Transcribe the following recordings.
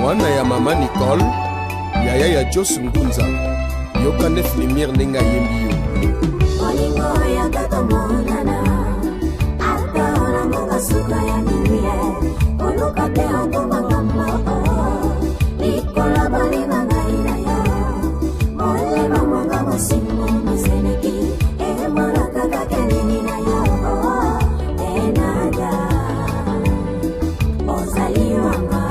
mwana ya mama Nicole yaya ya Jos Ngunza yoka nef lumière nenga yembi yo olingo ya tata monana atona ngoka suka ya niye oluka te okomanga Nicola balina ngaina ya mole mamonga masimo maseneki e maraka kakelini na yo enada ozaliwanga.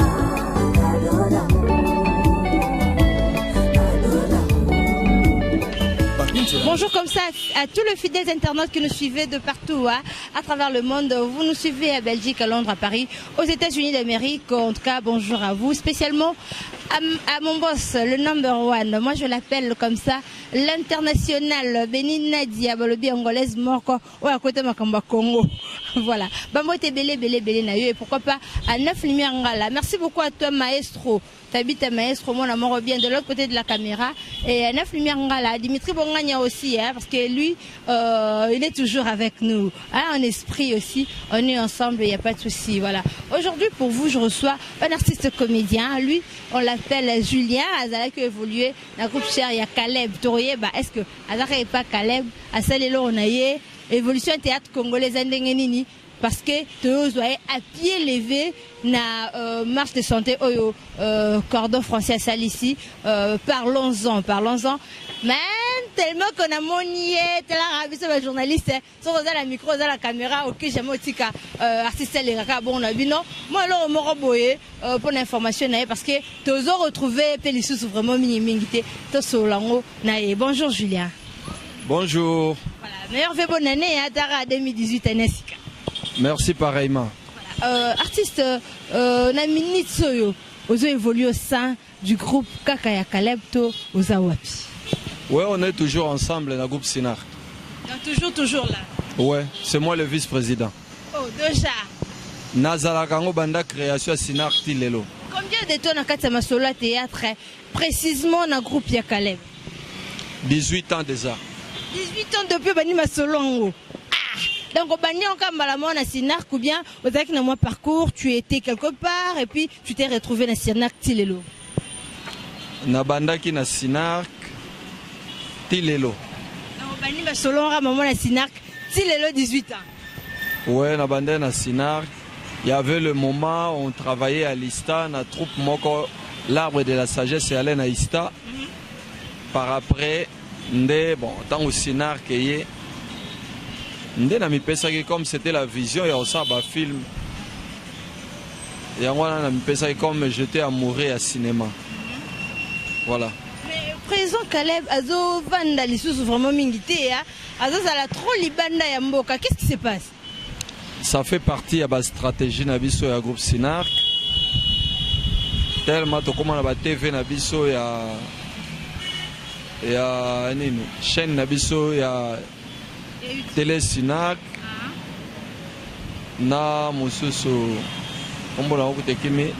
Bonjour comme ça à tous les fidèles internautes qui nous suivent de partout à travers le monde. Vous nous suivez à Belgique, à Londres, à Paris, aux États-Unis d'Amérique. En tout cas, bonjour à vous, spécialement à mon boss, le number one. Moi, je l'appelle comme ça, l'international Benina Diabolobi angolaise Morko ou à côté Makamba Congo. Voilà. Bambote belé na yo et pourquoi pas à 9 lumières ngala. Merci beaucoup à toi maestro. T'habites à maestro, mon amour bien de l'autre côté de la caméra et à 9 lumières ngala. Dimitri Bongania aussi parce que lui il est toujours avec nous. En esprit aussi, on est ensemble, il n'y a pas de souci. Voilà. Aujourd'hui pour vous, je reçois un artiste comédien. Lui, on l'appelle Julien. Azala qui évolué dans le groupe cher, il y a Caleb Tourier. Est-ce que Azala n'est pas Caleb? À Salelo on a eu évolution théâtre congolais Ndengenini parce que tous doivent à pied levé na marche de santé oyo cordon français à salle ici. Parlons-en. Mais tellement qu'on a monié, tel la journaliste, sur la micro, sur la caméra, ok, j'aime aussi artiste les gars, bon on a vu non. Moi alors on m'a boyé pour l'information parce que tous ont retrouvé Pélissus vraiment minimité. Bonjour Julien. Bonjour. Voilà, meilleure fait bonne année à Dara 2018 à Nessika. Merci pareillement. Voilà. Artiste Namini Tsoyo, vous avez évolué au sein du groupe Kakaya Kalebto aux Awapi. Ouais, on est toujours ensemble dans le groupe Sinar. Donc toujours là. Ouais, c'est moi le vice-président. Oh, déjà. Nazala Kango Banda création Sinar Tilelo. Combien de temps dans Katama Solo théâtre précisément dans le groupe Yakaleb? 18 ans déjà. 18 ans depuis Bani Masolongo. Donc au Bani en Kambalamon à Sinar ou bien au Zaki dans mon parcours, tu étais quelque part et puis tu t'es retrouvé dans Sinar Tilelo. Na banda ki na Sinar Tilelo. Donc Bani Masolongo maman na Sinar Tilelo 18 ans. Ouais, na banda na Sinar, il y avait le moment où on travaillait à l'Ista, na troupe moko l'arbre de la sagesse et allait na Ista. Par après bon, tant au Sinar que Ndé na mi pesa comme c'était la vision et on s'en bat film. Et on a mi pesa comme j'étais amoureux à cinéma. Voilà. Mais président Caleb azo vanda lisusu vraiment mingité azo sala trop libanda ya mboka. Qu'est-ce qui se passe? Ça fait partie de la stratégie na biso ya groupe Sinar. Tellement to comme na ba TV na biso ya nini chaîne na biso ya Télé Sinar na mususu ombona okutekimi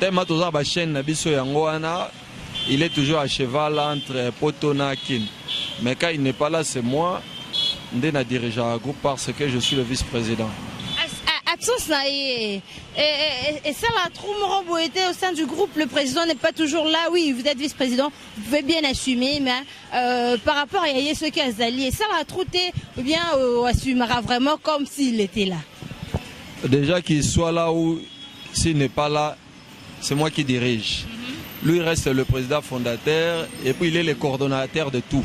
tellement toza ba chaîne na biso yango wana il est toujours à cheval entre Poto na Kin. Mais quand il n'est pas là, c'est moi ndé na dirigeant un groupe parce que je suis le vice-président. Et ça, la trou était au sein du groupe, le président n'est pas toujours là. Oui, vous êtes vice-président, vous pouvez bien assumer, mais par rapport à ceux qui ont alliés, ça la trouté ou bien assumera vraiment comme s'il était là. Déjà qu'il soit là ou s'il n'est pas là, c'est moi qui dirige. Lui reste le président fondateur et puis il est le coordonnateur de tout.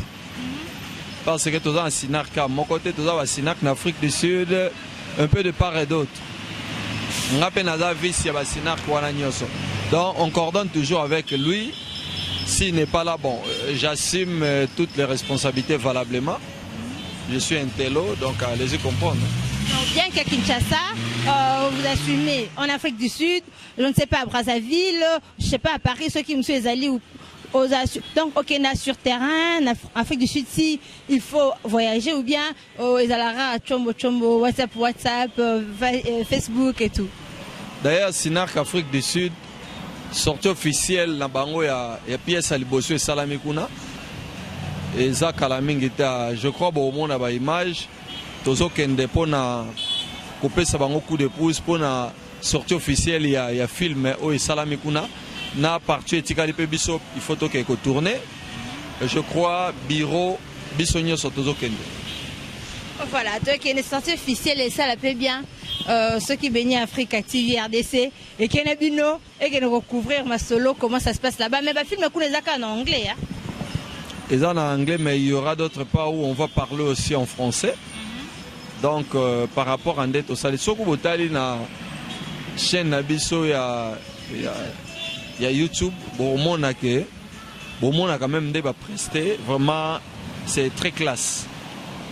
Parce que tous en Sinar, à mon côté, tous en Sinar, en Afrique du Sud, un peu de part et d'autre. Donc on coordonne toujours avec lui. S'il n'est pas là, bon, j'assume toutes les responsabilités valablement. Je suis un télo, donc allez-y comprendre. Donc, bien qu'à Kinshasa, vous assumez en Afrique du Sud, je ne sais pas à Brazzaville, je ne sais pas à Paris, ceux qui me sont allés donc ok, sur terrain, en Afrique du Sud, si il faut voyager ou bien Chombo, WhatsApp, Facebook et tout. D'ailleurs, Sinar Afrique du Sud, sortie officielle, na bango ya pièce à Liboso et Salamikuna. Et ça, je crois, au monde a image, tozo kende pona couper sa bango coup de pouce pona sortie officielle il y a film au Salami Kuna na partie etikali pe biso il faut que tourner je crois bureau bisonyo sotozo kende. Voilà, toi qui est une sortie officielle et ça la paie bien. Ceux qui baignent Afrique TV RDC et qui est bino et qui nous recouvrir ma solo comment ça se passe là-bas. Mais le film est en anglais. Hein? Ils en anglais, mais il y aura d'autres parts où on va parler aussi en français. Donc par rapport à Ndette au Sali, ce que vous avez na chaîne Nabiso, il y a YouTube. Bon, on a quand même des prestés. Vraiment, c'est très classe.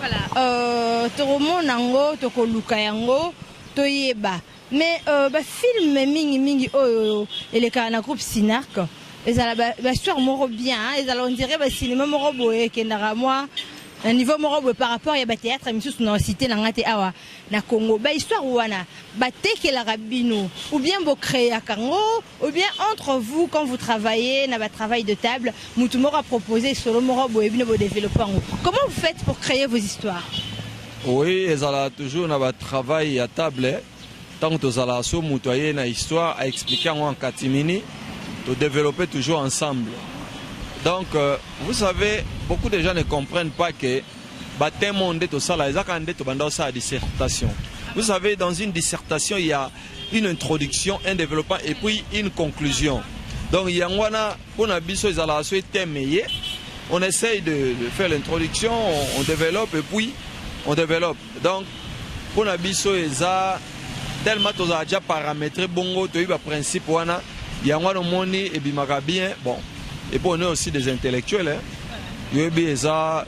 Voilà, toromo nango tokoluka yango toyeba mais ba film mingi eleka na groupe Sinark ezala ba histoire moro bien ezala on dirait ba cinéma moro boye kendara moi un niveau moro par rapport ya ba théâtre misusu na cité na ngate awa na Congo ba histoire wana ba tekela rabino ou bien bo créer kango ou bien entre vous quand vous travaillez na ba travail de table mutu moro a proposé solo moro boye bino bo développer. Comment vous faites pour créer vos histoires? Oui, ezala toujours na ba travail à table tant que tozala so mutu aye na histoire à expliquer en katimini to développer toujours ensemble. Donc, vous savez, beaucoup de gens ne comprennent pas que dissertation. Vous savez, dans une dissertation, il y a une introduction, un développement et puis une conclusion. Donc, il y a on essaye de faire l'introduction, on développe et puis on développe. Donc, pour Nabiso, tellement tu as déjà paramétré bongo, tu as eu le principe, il y a un moni et bien, bon. Et puis on est aussi des intellectuels. Il y a un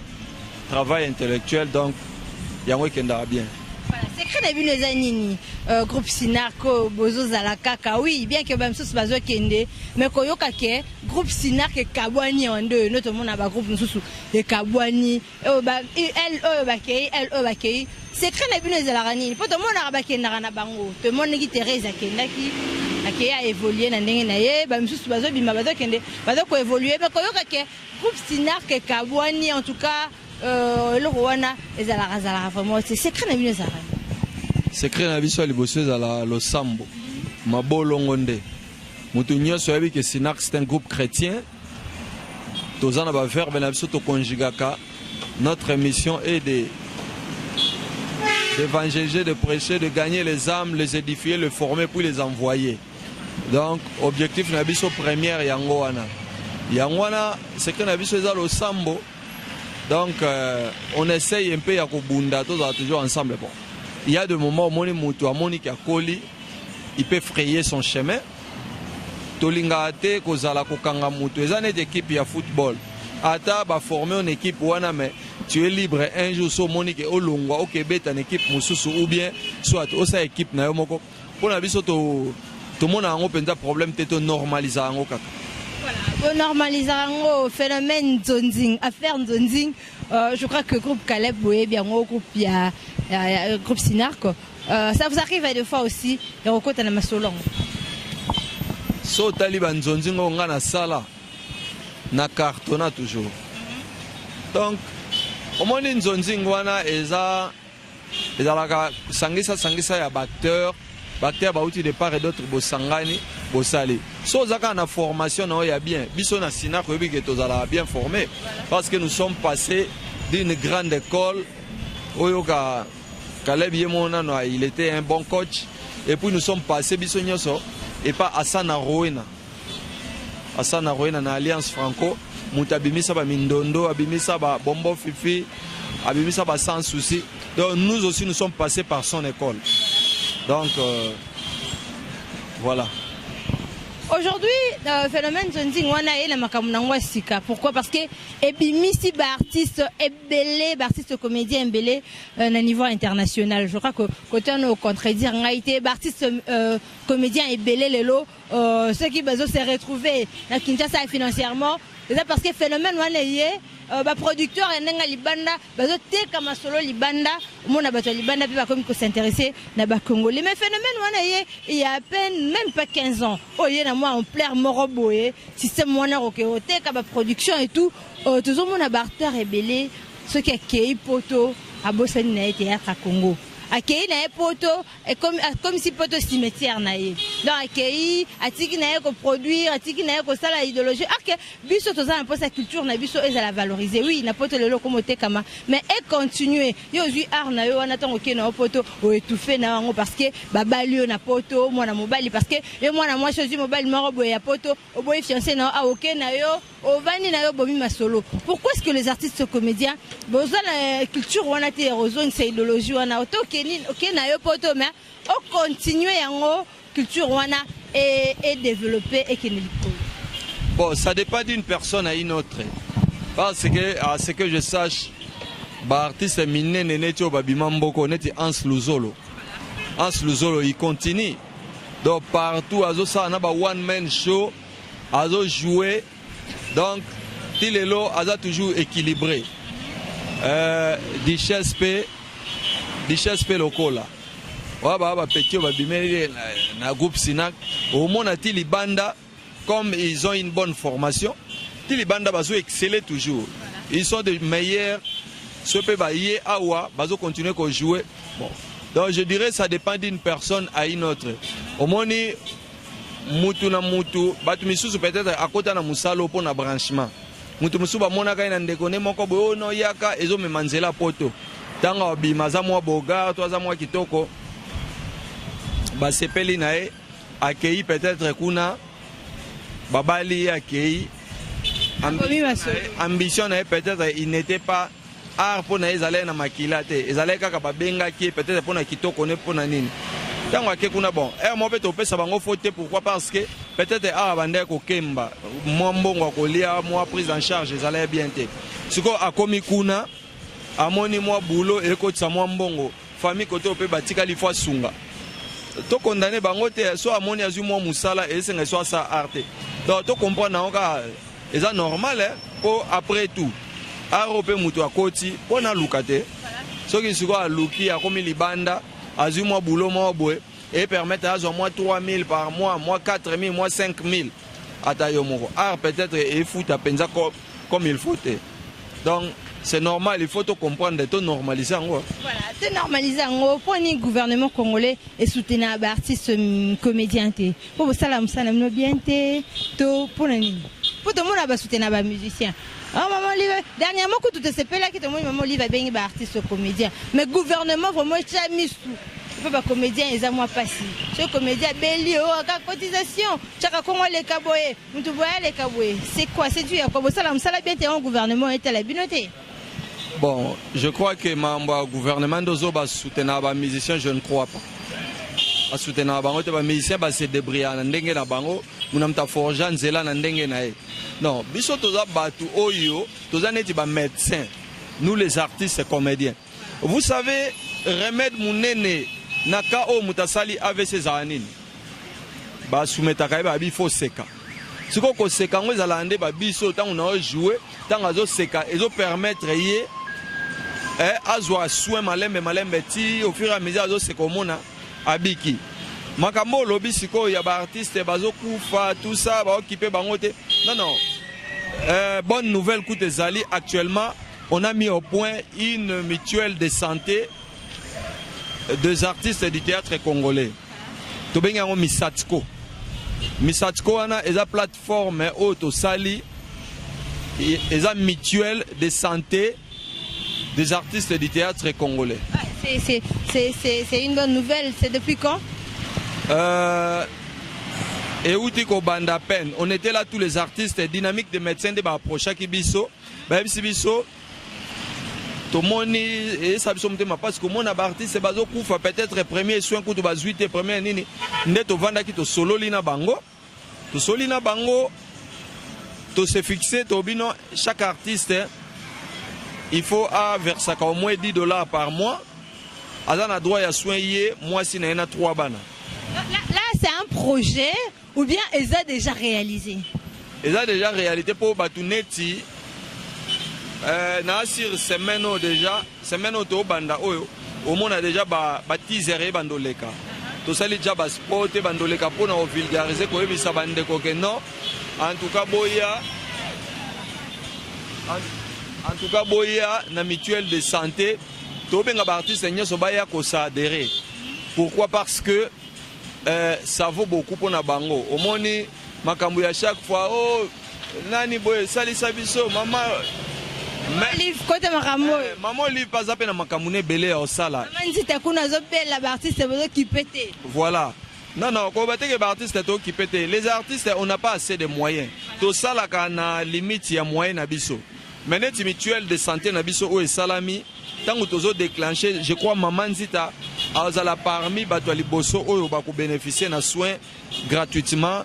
travail intellectuel, donc il y a un qui bien. C'est très bien les années. Groupe Sinarko, Bozo Zalakaka, oui, bien que même sous Bazo Kende, mais Koyoka ke, groupe Sinark et Kabwani en deux, notamment dans le groupe Nsusu, et Kabwani, c'est très bien les Alarani. Pour tout le monde a rabaké Narana Bango, tout le monde qui Thérèse Kendaki. Qui a évolué dans les années, qui a évolué, mais groupe Sinark et Kabwani, en tout cas, le Rwanda, vraiment, c'est secret de la secret de la vie sur les bosses à la Sambo, Mabolo Ngonde. Moutounio soit que Sinark c'est un groupe chrétien. Tozana va faire Benabisoto Konjigaka. Notre mission est d'évangéliser, de prêcher, de gagner les âmes, les édifier, les former, puis les envoyer. Donc, objectif Nabiso première Yangoana. Yangoana, c'est que Nabiso est au Sambo. Donc, on essaye un peu à Kobunda, toujours ensemble. Bon. Il y a des moments où Moni Moutoua, qui a Koli, il peut frayer son chemin. Tolingate, Kozala Kokanga Moutou, ils ont une équipe de football. Ata, va former une équipe, tu es libre un jour, sur Monique, au Longwa, au Québec, une équipe, ou bien, soit, au sa équipe, Naomoko. Pour la vie, tout le monde a un problème, tu es normalisé. Voilà, normaliser le phénomène Zonzing, affaire Zonzing, je crois que le groupe Caleb, bien, le groupe Sinark, ça vous arrive à deux fois aussi, et on compte à la Massolong. So Taliban Zonzing, on a sala, na cartona toujours. Donc, au moins, une Zonzing, wana, eza la sangisa ya bacteur. Bactère bauti de part et d'autre bosangani bosali. So zaka na formation na ya bien. Biso na Sinark obi que tozala bien formé parce que nous sommes passés d'une grande école oyoka Caleb Yemona no il était un bon coach et puis nous sommes passés biso nyoso et pas Asana Roena. Asana Roena na Alliance Franco mutabimisa ba Mindondo abimisa ba Bombo Fifi abimisa ba Sans Souci. Donc nous aussi nous sommes passés par son école. Donc, voilà. Aujourd'hui, le phénomène Zonzing wana est la makamunangwa sika. Pourquoi? Parce que ebimisi ba artiste ebelé, ba artiste comédien ebelé à niveau international. Je crois que côté on contredire ngaité ba artiste comédien ebelé lelo ceux qui besoin se retrouver na Kinshasa financièrement. C'est parce que le phénomène wana yé ba producteur enenga libanda bazo teka masolo libanda mona bato libanda puis ba comme ko s'intéresser na ba congolais mais phénomène wana yé il y a à peine même pas 15 ans oyé na moi en plaire moroboé système wana roke teka ba production et tout toujours mona barter rebellé ce qui est poto a bosani na théâtre à Congo akei na poto comme si poto cimetière na ye donc akei atiki na ko produire atiki na ko sala idéologie ok biso to za sa culture na biso ezala valoriser oui na poto lelo comme tekama mais et continuer yo zui art na yo wana tango ke na poto o étouffer na ngo parce que babali na poto mwana mobali parce que yo mwana moi choisi mobali moko boya poto o boy fiancé na a ok na yo o vani na yo bomi masolo. Pourquoi est-ce que les artistes comédiens besoin la culture wana te besoin c'est idéologie wana auto kenine ok na yo poto mais o continuer yango culture wana et développer et kenili. Bon, ça dépend d'une personne à une autre. Parce que à ce que je sache artiste miné nenetio babimamboko neti Hans Luzolo. Hans Luzolo il continue. Donc partout azo ça na ba one man show azo jouer donc tilelo aza toujours équilibré. Dichesse pe lokola. Wa ba petit ba bimeli na groupe Sinak au monde tili banda comme ils ont une bonne formation. Tili banda bazo exceller toujours. Ils sont des meilleurs. Ce peut bailler awa bazo continuer à jouer. Bon. Donc je dirais ça dépend d'une personne à une autre. Au moni mutu na mutu batu misusu peut-être à côté na musalo pour na branchement. Mutu musuba mona ka ina ndekone moko bo no yaka ezo me manzela poto. Tanga bimaza mwa boga toza mwa kitoko. Ba sepeli nae accueilli peut-être kuna babali accueilli ambition nae peut-être il n'était pas art pour na ezalé na makilate ezalé kaka babenga ki peut-être pour na kitoko ne pour na nini tango akekuna bon mo peut opesa bango faute pourquoi parce que peut-être art bande ko kemba mo mbongo ko lia mo prise en charge ezalé bien te siko akomi kuna amoni mo boulot et ko tsa mo mbongo famille côté opé batika li fois sunga to condamner bango te so amoni azu mo musala et senga so sa arte donc to comprendre na ka eza normal pour après tout arope mutu akoti pona lukate soki siko aluki akomi libanda azu mwa boulot mwa boye et permettre à moi 3000 par mois, moi 4000, moi 5000 ata yo moko art peut-être et fout à penza comme il faut. Donc c'est normal, il faut tout comprendre de tout normaliser en gros. Voilà, c'est normalisé en gros pour le gouvernement congolais et soutenir les artistes comédiens pour salam no bien to pour le pour tout le monde va soutenir les musiciens. Ah maman live dernièrement que tout se fait là que tout le monde maman live bien les artistes comédiens mais gouvernement vraiment jamais sous pas comédien ils ont moi passé ce comédien belio à cotisation chaque congo les kaboye nous tu vois les kaboye c'est quoi c'est du comme ça la bien un gouvernement était la binoté. Bon, je crois que le gouvernement dozo va soutenir les musiciens, je ne crois pas. Va soutenir les musiciens, va se débrouiller na ndenge na bango, munamta forja nzela na ndenge na e. Non, biso toza batu oyo, toza neti ba médecins. Nous les artistes et comédiens. Vous savez, remède munene naka o mutasali AVC zanini. Ba soumeta kai ba bi fo seka. Siko ko seka ngo zalande ba biso tant on a joué, tant azo seka, ezo permettre yé azwa soin malembe ti au fur et à mesure azo se komona abiki makambo lobi siko ya ba artiste bazo kufa tout ça ba occuper bango te non bonne nouvelle koute zali actuellement on a mis au point une mutuelle de santé des artistes du théâtre congolais to benga ngo Misatiko wana eza plateforme auto sali eza mutuelle de santé des artistes du théâtre congolais. C'est une bonne nouvelle. C'est depuis quand? Et Outiko Banda Pen, on était là tous les artistes dynamiques de médecins de approcher Kibiso, Biso, Tomoni et Sabsomtema parce que mon artiste bazo kufa peut-être premier soin coup de bazuite premier nini neto vanda ki to solo lina bango to se fixer to bino chaque artiste il faut verser au moins $10 par mois. Azana droit à soigner moi si na 3 bana. Là c'est un projet ou bien ils ont déjà réalisé? Ils ont déjà réalisé pour Batuneti. Na sur semaine déjà, semaine to banda oyo. Au monde a déjà ba teaser bandoleka. To sali déjà ba sport bandoleka pour na vulgariser ko ebisa bande ko que non. En tout cas boya na mutuelle de santé tobenga ba artiste nyoso baya ko s'adhérer. Pourquoi? Parce que ça vaut beaucoup pour na bango. Omoni makambo ya chaque fois oh nani boy salisa biso mama livre côté makambo maman livre pas à peine na makambo ne belé au sala. Maman nzita kuna zo bela ba artiste bozo qui pété. Voilà. Non, quand on que les artistes sont occupés, les artistes, on n'a pas assez de moyens. Tout ça, là, quand on a limite, il y a moyen d'abisso. Maintenant, les mutuelles de santé n'abisso ou salami, tant que tu as déclenché, je crois, maman Zita, a parmi les bosso ou pour bénéficier de soins gratuitement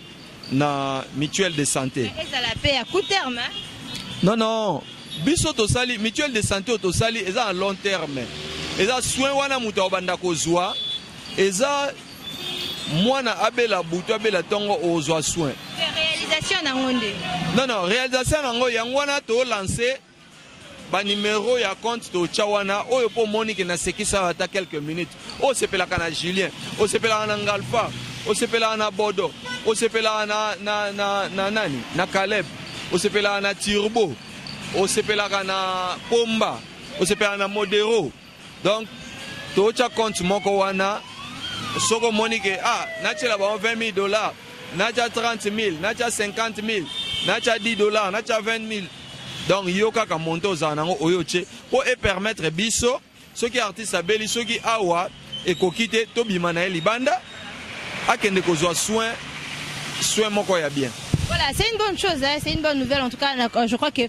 na mutuelle de santé. Et ça la paie à court terme, hein? Non. Bisso to sali, mutuelle de santé au sali, ils ont à long terme. Ils ont soin wana muta obanda kozwa, ils ont moi na abela butu abela tongo ozwa soin. Réalisation na ngonde. Non, réalisation na ngo yangwana to lancer ba numéro ya compte to chawana oyo po monique na sekisa ata quelques minutes. O sepela kana Julien, o sepela na Ngalfa, o sepela na Bodo, o sepela na nani, na Caleb, o sepela na Turbo, o sepela na Pomba, o sepela na Modero. Donc to cha compte moko wana soko monique nacha ba $20,000, nacha 30,000, nacha 50,000, nacha $10, nacha 20,000. Donc yoka ka monto zanango oyoche pour permettre biso ceux qui artistes abeli ceux qui awa et kokite to bimana libanda akende kozwa soin moko ya bien. Voilà, c'est une bonne chose, hein? C'est une bonne nouvelle en tout cas. Je crois que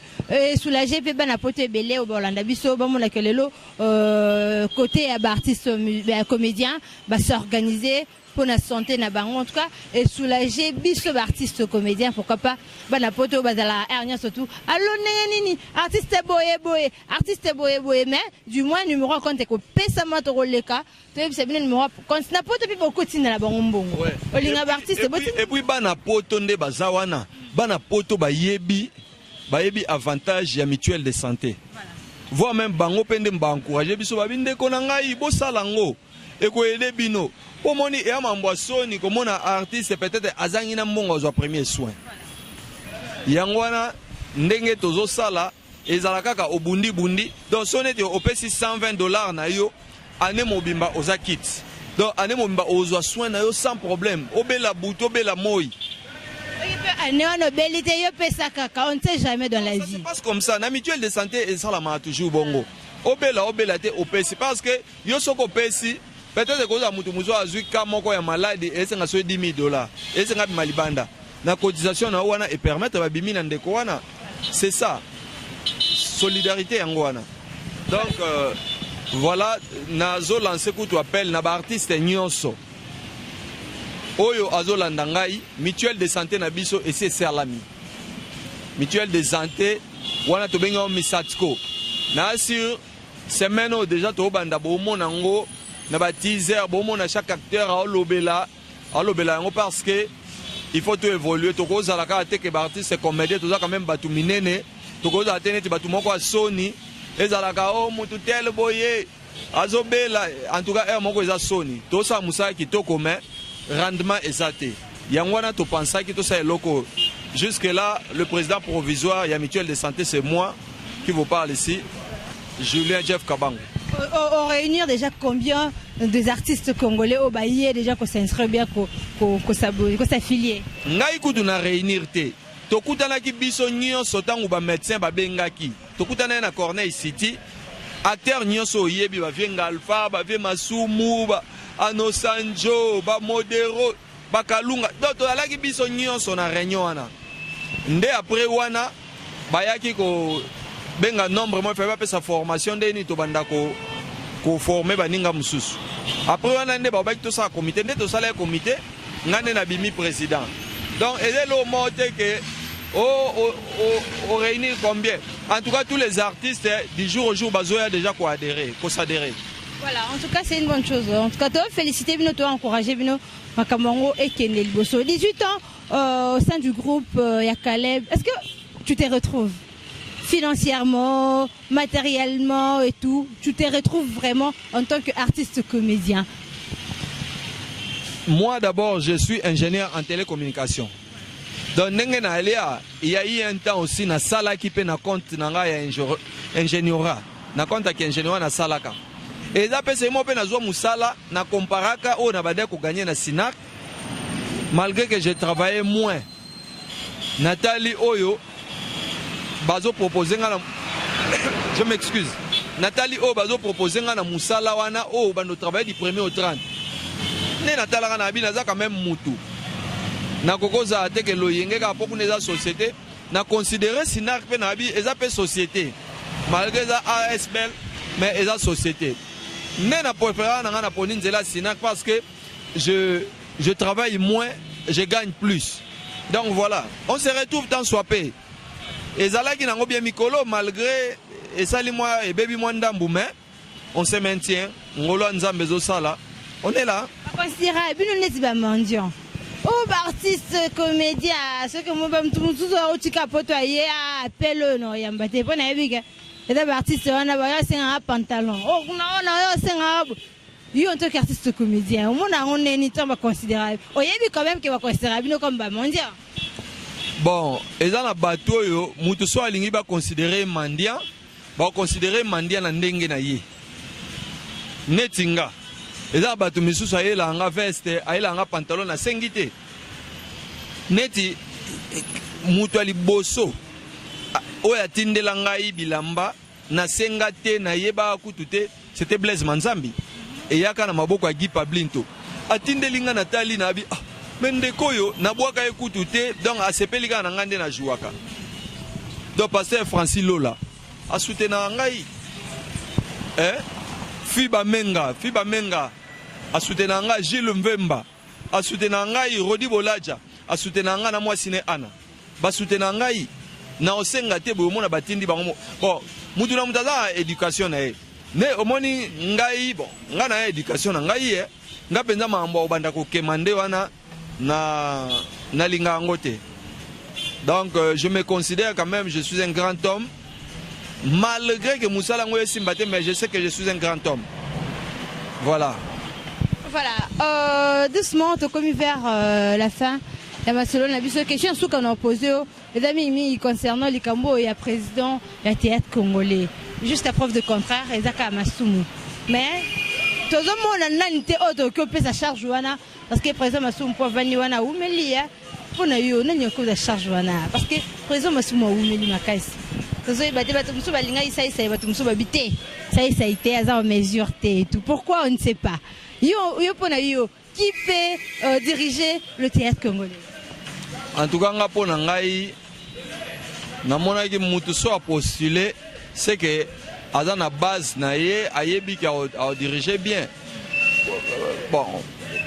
soulager peut ben apporter belé au Bolanda biso bon la kelelo côté artiste comédien va s'organiser pour la santé na bango en tout cas et soulager biso artiste comédien pourquoi pas ben apporter au bazala hernia surtout allo nini artiste boye mais du moins numéro compte ko pesa mato leka to c'est bien numéro compte na poto pipo kotina na bango mbongo olinga artiste et puis bana poto nde bazawana bana poto bayebi avantage ya mutuelle de santé. Voilà. Voir même bango pende mba encourager biso babinde kona ngai bo salango et ko aider bino. Pour moni et amambwa soni comme on a artiste peut-être azangi na mbongo zo premier soin. Yangwana ndenge tozo sala ezalaka ka obundi donc sonete opesi $120 na yo ane mobimba oza kit. Donc ane mobimba ozo soin na yo sans problème. Obela buto obela moi. On ne sait jamais dans la vie. Ça se passe comme ça. La mutuelle de santé et ça la toujours bongo. Obela te opesi parce que yo soko pesi peut-être que mutu muzo azui kamoko ya maladie et ça ngaso $10,000 et ça ngabi malibanda. Na cotisation na wana et permettre ba bimi na ndeko wana. C'est ça. Solidarité yango wana. Donc voilà nazo lancer kutu appel na ba artiste nyonso. Oyo azolanda ngai mutuelle de santé na biso et c'est salami. Mutuelle de santé wana to benga misatko. Na sur semaine déjà to banda bo monango na ba teaser bo mona chaque acteur a lobela yango parce que il faut tout évoluer to koza la ka te ke ba artiste comédien to za quand même batu minene to koza teneti batu moko soni ezalaka o mutu tel boye azobela en tout cas moko eza soni to sa musa kitoko mais rendement exacté. Yangwana to pensa que tout ça est loco. Jusque là, le président provisoire, il y a mutuelle de santé, c'est moi qui vous parle ici, Julien Jeff Kabang. On réunir déjà combien des artistes congolais au Baye déjà qu'on s'inscrit bien qu'on s'affilie. Ngai kudu na réunir te. Tokutana ki biso nyonso tangu ba médecin ba bengaki. Tokutana na Corneille City. Acteur nyonso yebi ba vienga Alpha, ba vie Masumu, ba Anosanjo, ba Modero, ba Kalunga. Donc alaki biso nyonso na réunion wana. Nde après wana bayaki ko benga nombre moi fait pas sa formation ndeni to banda ko former baninga mususu. Après wana nde ba baki to sa comité nde to sala comité ngane na bimi président. Donc et le monte que au réunir combien? En tout cas tous les artistes du jour au jour bazoya déjà ko adhérer, ko s'adhérer. Voilà, en tout cas c'est une bonne chose. En tout cas, toi féliciter Bino, toi encourager Bino Makamango et Kenel Bosso. 18 ans au sein du groupe Yakaleb. Est-ce que tu te retrouves financièrement, matériellement et tout? Tu te retrouves vraiment en tant qu'artiste comédien? Moi d'abord, je suis ingénieur en télécommunication. Donc il y a eu un temps aussi na sala qui peut na compte na ingénieura. Na compte qui ingénieur na salaka. Et ça c'est moi peine azwa musala na comparaka o na bade ko gagner na Sinak malgré que j'ai travaillé moins. Nathalie Oyo bazo proposer nga na je m'excuse. Nathalie Oyo bazo proposer nga na musala wana o bando travailler du 1er au 30. Ne Nathalie kana bi naza quand même mutu. Na kokoza ate ke loyenge ka poku neza société na considérer Sinak pe na bi eza pe société. Malgré ça ASBL mais eza société. Ne na préféré na poni nzela Sinak parce que je travaille moins, je gagne plus. Donc voilà, on se retrouve dans Swapé. Et Zalaki n'a bien mikolo malgré et sali moi et baby moi ndambu mais on se maintient. Ngolo nzambe zo sala. On est là. Considérer bien on est ba mendiant. Oh artiste comédien, ce que moi tout tout au tika poto yé appelle non yambate pona biga. Et d'abord artiste on a ba c'est un pantalon. Oh on a c'est un yo en tant qu'artiste comédien, on est ni temps considérable. Oh yebi quand même que va considérable comme ba mendiant. Bon, et dans la bateau yo mutu so alingi ba considérer mendiant, ba considérer mendiant na ndenge na ye. Netinga. Et dans la bateau misusu ayela nga veste, ayela nga pantalon na sengité. Neti mutu ali boso. Oya tindela ngai bilamba na sengate na yeba kutute, c'était Blaise Manzambi. Et yaka na maboko ya Guy Pablinto. Atindelinga Nathalie na bi mendeko yo na bwaka ekutute donc asepelika na ngande na jouaka. Donc pasteur Francis Lola a soutenu ngai. Fiba Menga a soutenu ngai Gilles Mvemba a soutenu ngai Rodi Bolaja a soutenu ngai na Mwasine Ana. Ba soutenu ngai na osenga te bo mona batindi bango. Bon, mutu na mutaza éducation na ye. Ne omoni ngai bon nga na éducation na ngai nga penza mambo obanda ko kemande wana na linga ngote. Donc je me considère quand même je suis un grand homme malgré que Moussala ngoye simbate mais je sais que je suis un grand homme. Voilà. Voilà, doucement on commis vers la fin. La Barcelone a vu ce question sous qu'on a posé les amis concernant les Cambo et le président du théâtre congolais. Juste la preuve de contraire, Ezaka Masumu. Mais tout le monde a été occupé sa charge wana parce que le président Masumu peut venir wana ou melia pour na yo na nyoko sa charge wana parce que le président Masumu ou meli makasi. Tozo ibate batu musu balinga isa batu musu babite. Ça a été à mesure et tout. Pourquoi on ne sait pas. Yo pour na yo qui peut diriger le théâtre congolais. En tout cas, pour ngai na mona ki mutu so a postulé c'est que à la base naie ayebi qui a dirigé bien. Bon,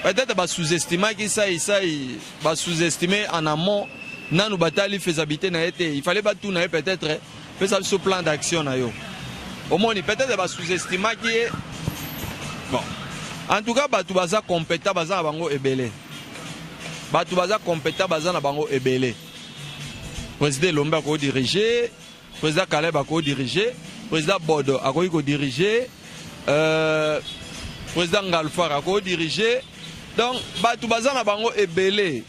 peut-être va sous-estimer qui ça va sous-estimer en amont nanu batali faisabilité na été. Il fallait pas tout na peut-être faire ça sur plan d'action na yo. Au moins peut-être va sous-estimer qui est bon. En tout cas, batu baza compétent baza bango ebele. Batu baza compétent baza na bango ebele. Président Lomba a dirigé, président Caleb a dirigé, président Bodo a dirigé, président Galfar a dirigé. Donc batu baza na bango ebele.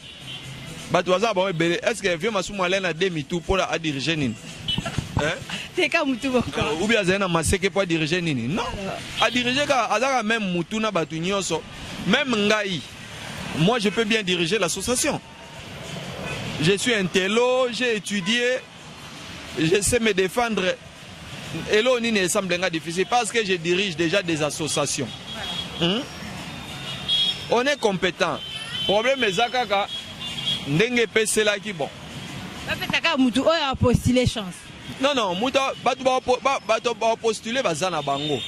Batu baza na bango ebele. Est-ce que vieux Masou Malena a demi-tour pour la diriger nini? C'est comme Moutou. Ou bien Zena Maseke pour diriger nini? Non. A diriger car Azara même Moutou na batu nyonso. Même Ngai. Moi je peux bien diriger l'association. Je suis un télo, j'ai étudié, je sais me défendre. Et là, il semble difficile parce que je dirige déjà des associations. On est compétent. Problème est Zakaka, Ndenge PC là qui bon. Moutou a postulé chance. Non, non, Mouta, Batu va postuler Bazana Bango.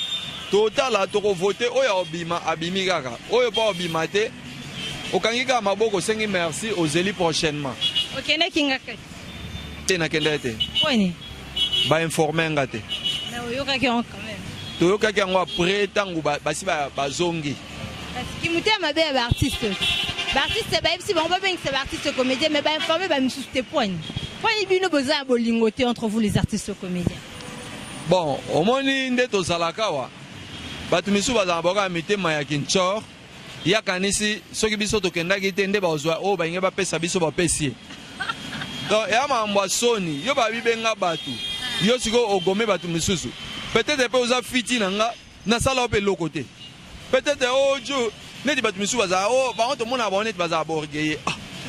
Total, là, tu vas voter, Oya Obima, Abimi Gaga. Oya pas Obima, Okangika Maboko, Sengi merci, aux élus prochainement. Ok, n'est qu'un gars. T'es n'a qu'un été. Oui. Ba informer un gâté. Mais oui, il y a quand même. Toyoka qui a prêt tant ou basi ba zongi. Parce qu'il m'a dit ma belle artiste. L'artiste c'est pas si bon pas bien que c'est l'artiste comédien mais ba informer ba me sous tes points. Point il bino besoin bolingoter entre vous les artistes comédiens. Bon, au moins inde to salakawa. Batu misu ba zamboka mitema ya kinchor. Ya kanisi soki biso to kenda gite nde ba ozwa o ba ngeba pesa biso ba pesi. Donc ya mambo soni yo ba bibenga batu. Yo siko ogome batu misusu. Peut-être pe oza fiti nanga na sala pe l'autre côté. Peut-être oh Dieu, ne dit pas tu baza oh par contre mon abonné baza borgeye.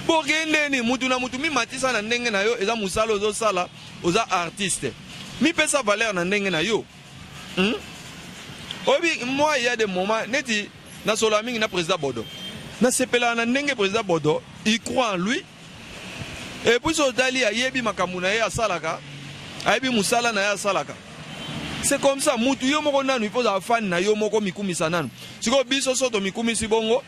Borgeye ndeni mutu na mutu mi matisa na ndenge na yo eza musala ozo sala oza artiste. Mi pesa valeur na ndenge na yo. Obi moi il y a des moments neti na solo mingi na président Bodo. Na sepela na ndenge président Bodo, il croit en lui. Et puis so dali ayebi makamuna ya salaka, ayebi musala na ya salaka. C'est comme ça, mutu yo moko nanu il faut avoir fan na yo moko mikumisa nanu. Siko biso soto mikumisi bongo.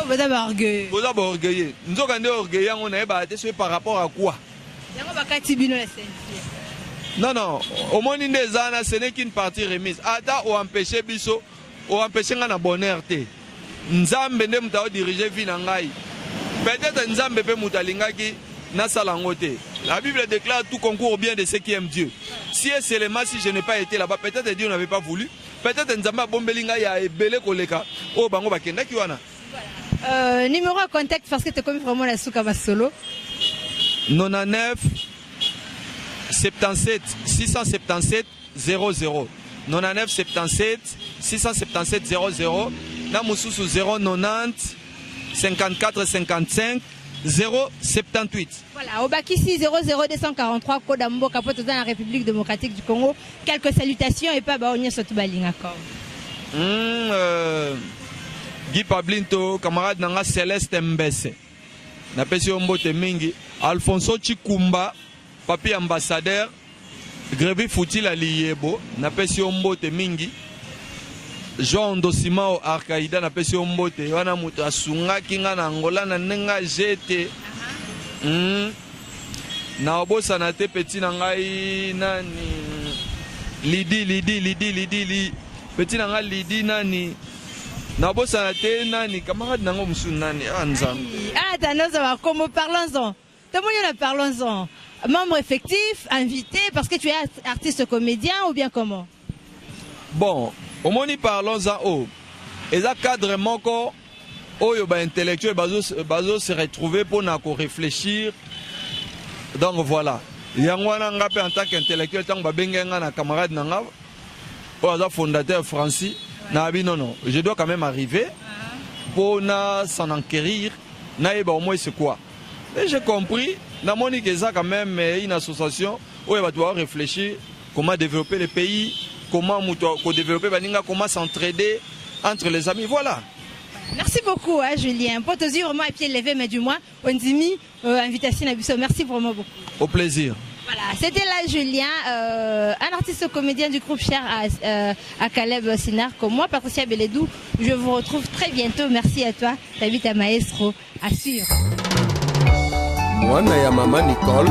Oh, vous avez orgueil. Vous avez orgueil. Nous avons orgueil on a battu par rapport à quoi? Non non, au moins in des années ce n'est qu'une partie remise. Ada ou empêcher biso, ou empêcher ngana bonheur te. Nzambe nde mutao diriger vie na ngai. Peut-être nzambe pe mutalingaki na salangote. La Bible déclare tout concourt au bien de ceux qui aiment Dieu. Si seulement si je n'ai pas été là-bas, peut-être Dieu n'avait pas voulu. Peut-être nzambe bombelinga ya ebele koleka. Oh bango bakenda ki wana. Numéro à contact parce que tu es comme vraiment la souka solo. 99 77 677 00 99 77 677 00 na mususu 090 54 55 078. Voilà, au Bakissi 00243 Kodambo Capote dans la République démocratique du Congo. Quelques salutations et pas baonia sotubalinga comme. Guy Pablinto, camarade nanga Céleste Mbese. Na pesi ombote mingi Alfonso Chikumba, papi ambassadeur Grevi Futila Liyebo, na pesi ombote mingi. Jean Ndosimao Arkaïda na pesi ombote wana mutu asunga kinga na Angola na nenga jete. Na obosa na te petit na ngai nani Lidi petit na ngai Lidi nani na bosa na te nani camarade nango musu nani anzambe. Ah tanoza comme parlons-en. Parlons-en. Membre effectif, invité parce que tu es artiste comédien ou bien comment? Bon, au moins parlons-en haut. Et ça cadre moko oyo ba intellectuel bazo se retrouver pour na ko réfléchir. Donc voilà. Yangwana ngape en tant qu'intellectuel tant ba bengenga na camarade nanga oza fondateur Francis na bi non je dois quand même arriver pour na s'en enquérir na eba au moins c'est quoi. Et j'ai compris na moni que ça quand même une association où il va devoir réfléchir comment développer le pays, comment développer baninga, comment s'entraider entre les amis, voilà. Merci beaucoup Julien. Pour te dire vraiment à pied levé mais du moins on dit invitation à Bissau. Merci vraiment beaucoup. Au plaisir. Voilà, c'était là Julien, un artiste comédien du groupe cher à Caleb Sinar comme moi, Patricia Beledou. Je vous retrouve très bientôt. Merci à toi, David à Maestro. Assure. Mwana ya mama Nicole,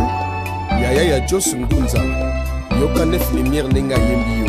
yaya ya Jos Ngunza, yoka nef lumière nenga yembi yo.